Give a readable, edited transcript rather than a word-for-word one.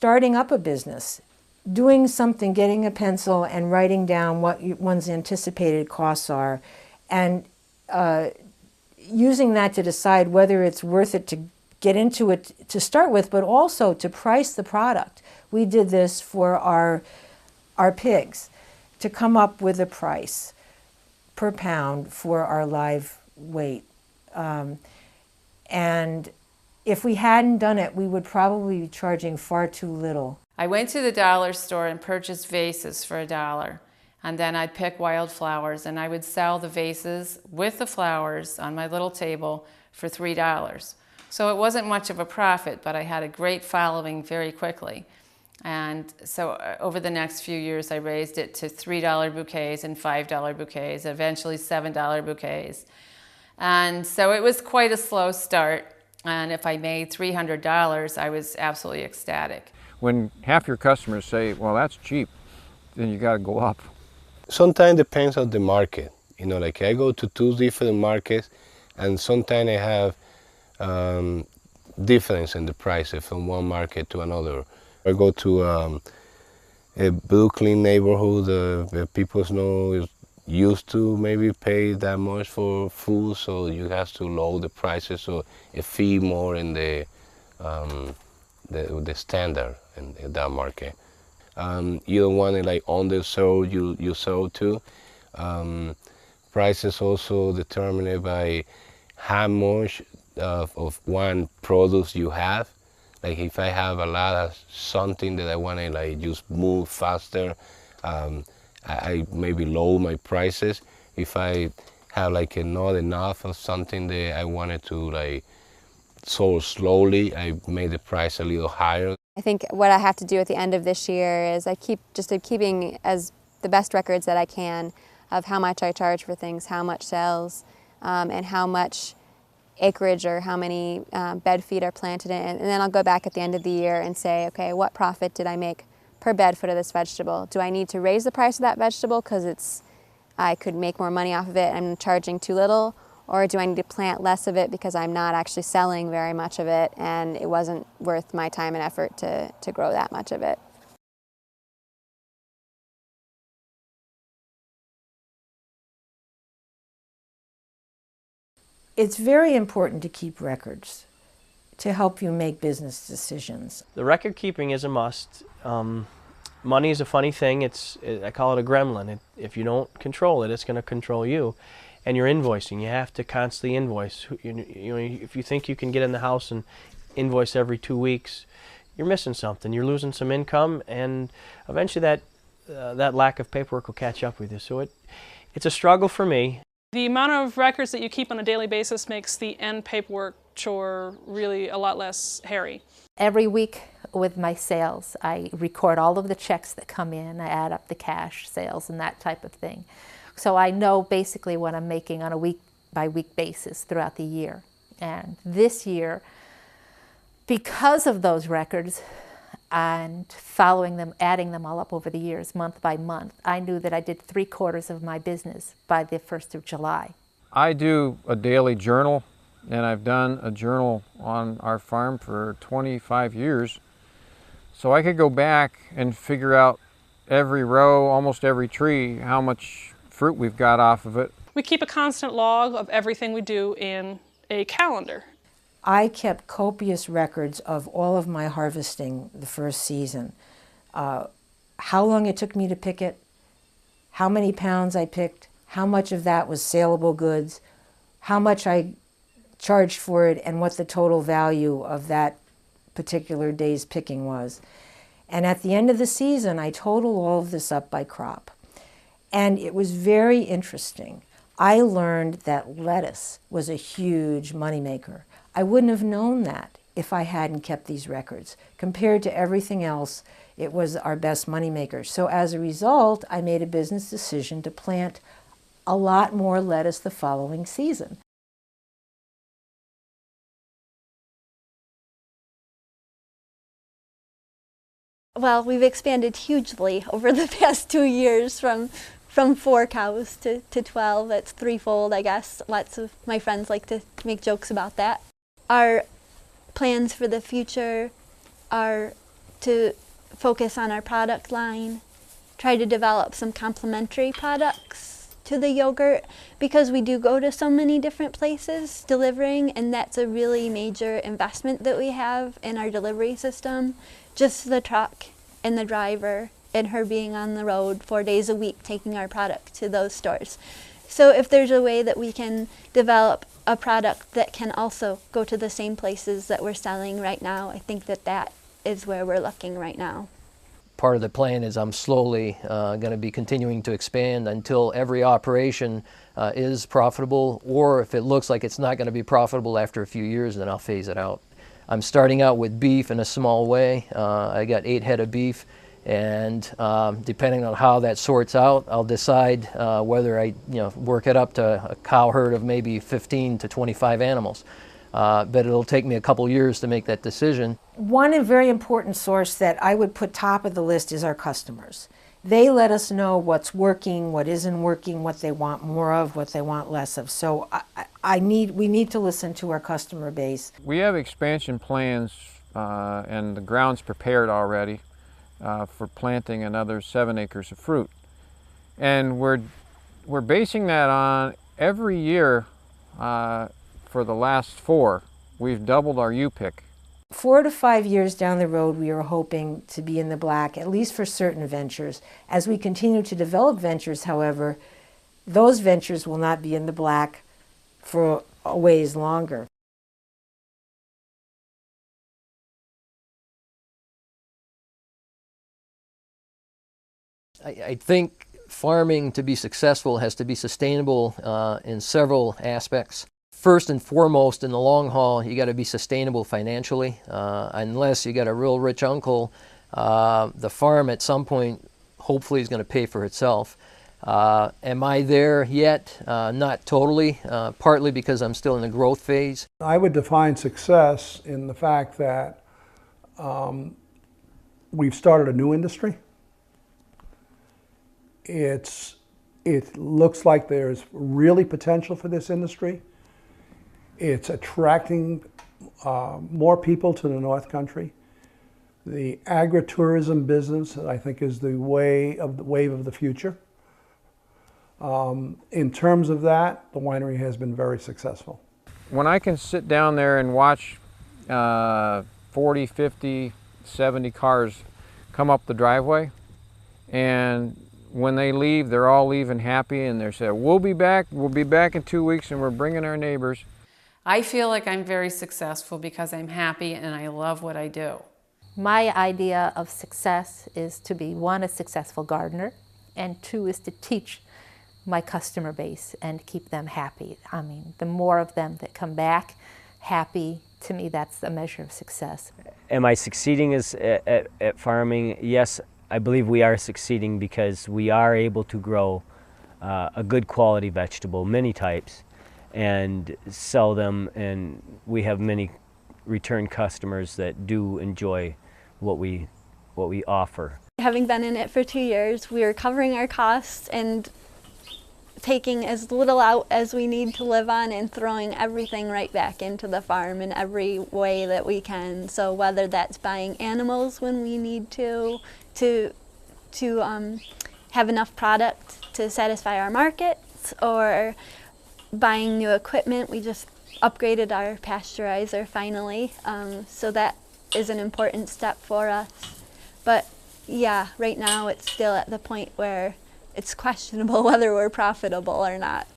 starting up a business, doing something, getting a pencil and writing down what one's anticipated costs are, and using that to decide whether it's worth it to get into it to start with, but also to price the product. We did this for our pigs, to come up with a price per pound for our live weight. And if we hadn't done it, we would probably be charging far too little. I went to the dollar store and purchased vases for $1. And then I'd pick wildflowers and I would sell the vases with the flowers on my little table for $3. So it wasn't much of a profit, but I had a great following very quickly. And so over the next few years, I raised it to $3 bouquets and $5 bouquets, eventually $7 bouquets. And so it was quite a slow start. And if I made $300, I was absolutely ecstatic. When half your customers say, well, that's cheap, then you got to go up. Sometimes depends on the market. You know, like I go to 2 different markets, and sometimes I have difference in the prices from one market to another. I go to a Brooklyn neighborhood where people know used to maybe pay that much for food, so you have to lower the prices so it feed more in the standard in that market. You don't want to like undersell you sell to. Prices also determined by how much of one product you have. Like if I have a lot of something that I want to like just move faster, I maybe lower my prices. If I have like not enough of something that I wanted to like sold slowly, I made the price a little higher. I think what I have to do at the end of this year is I keep keeping as the best records that I can of how much I charge for things, how much sells, and how much acreage or how many bed feet are planted in. And then I'll go back at the end of the year and say, okay, what profit did I make per bed foot of this vegetable? Do I need to raise the price of that vegetable because I could make more money off of it, I'm charging too little? Or do I need to plant less of it because I'm not actually selling very much of it and it wasn't worth my time and effort to grow that much of it? It's very important to keep records to help you make business decisions. The record keeping is a must. Money is a funny thing. I call it a gremlin. If you don't control it, it's going to control you. And you're invoicing. You have to constantly invoice. If you think you can get in the house and invoice every 2 weeks, you're missing something. You're losing some income, and eventually that lack of paperwork will catch up with you. So it's a struggle for me. The amount of records that you keep on a daily basis makes the end paperwork chore really a lot less hairy. Every week with my sales, I record all of the checks that come in. I add up the cash sales and that type of thing. So I know basically what I'm making on a week-by-week basis throughout the year. And this year, because of those records and following them, adding them all up over the years, month by month, I knew that I did 3/4 of my business by the 1st of July. I do a daily journal, and I've done a journal on our farm for 25 years. So I could go back and figure out every row, almost every tree, how much fruit we've got off of it. We keep a constant log of everything we do in a calendar. I kept copious records of all of my harvesting the first season. How long it took me to pick it, how many pounds I picked, how much of that was saleable goods, how much I charged for it, and what the total value of that particular day's picking was. And at the end of the season, I totaled all of this up by crop. And it was very interesting. I learned that lettuce was a huge moneymaker. I wouldn't have known that if I hadn't kept these records. Compared to everything else, it was our best moneymaker. So as a result, I made a business decision to plant a lot more lettuce the following season. Well, we've expanded hugely over the past 2 years from 4 cows to 12. That's threefold, I guess. Lots of my friends like to make jokes about that. Our plans for the future are to focus on our product line, try to develop some complementary products to the yogurt, because we do go to so many different places delivering, and that's a really major investment that we have in our delivery system. Just the truck and the driver and her being on the road 4 days a week taking our product to those stores. So if there's a way that we can develop a product that can also go to the same places that we're selling right now, I think that that is where we're looking right now. Part of the plan is I'm slowly going to be continuing to expand until every operation is profitable, or if it looks like it's not going to be profitable after a few years, then I'll phase it out. I'm starting out with beef in a small way. I got 8 head of beef, and depending on how that sorts out, I'll decide whether I work it up to a cow herd of maybe 15 to 25 animals. But it'll take me a couple years to make that decision. One very important source that I would put top of the list is our customers. They let us know what's working, what isn't working, what they want more of, what they want less of. So we need to listen to our customer base. We have expansion plans and the ground's prepared already for planting another 7 acres of fruit. And we're basing that on every year for the last 4, we've doubled our U-pick. 4 to 5 years down the road, we are hoping to be in the black, at least for certain ventures. As we continue to develop ventures, however, those ventures will not be in the black for a ways longer. I think farming, to be successful, has to be sustainable in several aspects. First and foremost, in the long haul, you got to be sustainable financially. Unless you got a real rich uncle, the farm at some point hopefully is going to pay for itself. Am I there yet? Not totally, partly because I'm still in the growth phase. I would define success in the fact that we've started a new industry. It looks like there's really potential for this industry. It's attracting more people to the North Country. The agritourism business, I think, is the wave of the future. In terms of that, the winery has been very successful. When I can sit down there and watch 40, 50, 70 cars come up the driveway, and when they leave, they're all leaving happy, and they're saying, we'll be back in 2 weeks, and we're bringing our neighbors. I feel like I'm very successful because I'm happy and I love what I do. My idea of success is to be, 1, a successful gardener, and 2, is to teach my customer base and keep them happy. I mean, the more of them that come back happy, to me, that's the measure of success. Am I succeeding at farming? Yes, I believe we are succeeding because we are able to grow a good quality vegetable, many types, and sell them, and we have many return customers that do enjoy what we offer. Having been in it for 2 years, we are covering our costs and taking as little out as we need to live on and throwing everything right back into the farm in every way that we can. So whether that's buying animals when we need to have enough product to satisfy our markets, or buying new equipment. We just upgraded our pasteurizer finally, so that is an important step for us. But yeah, right now it's still at the point where it's questionable whether we're profitable or not.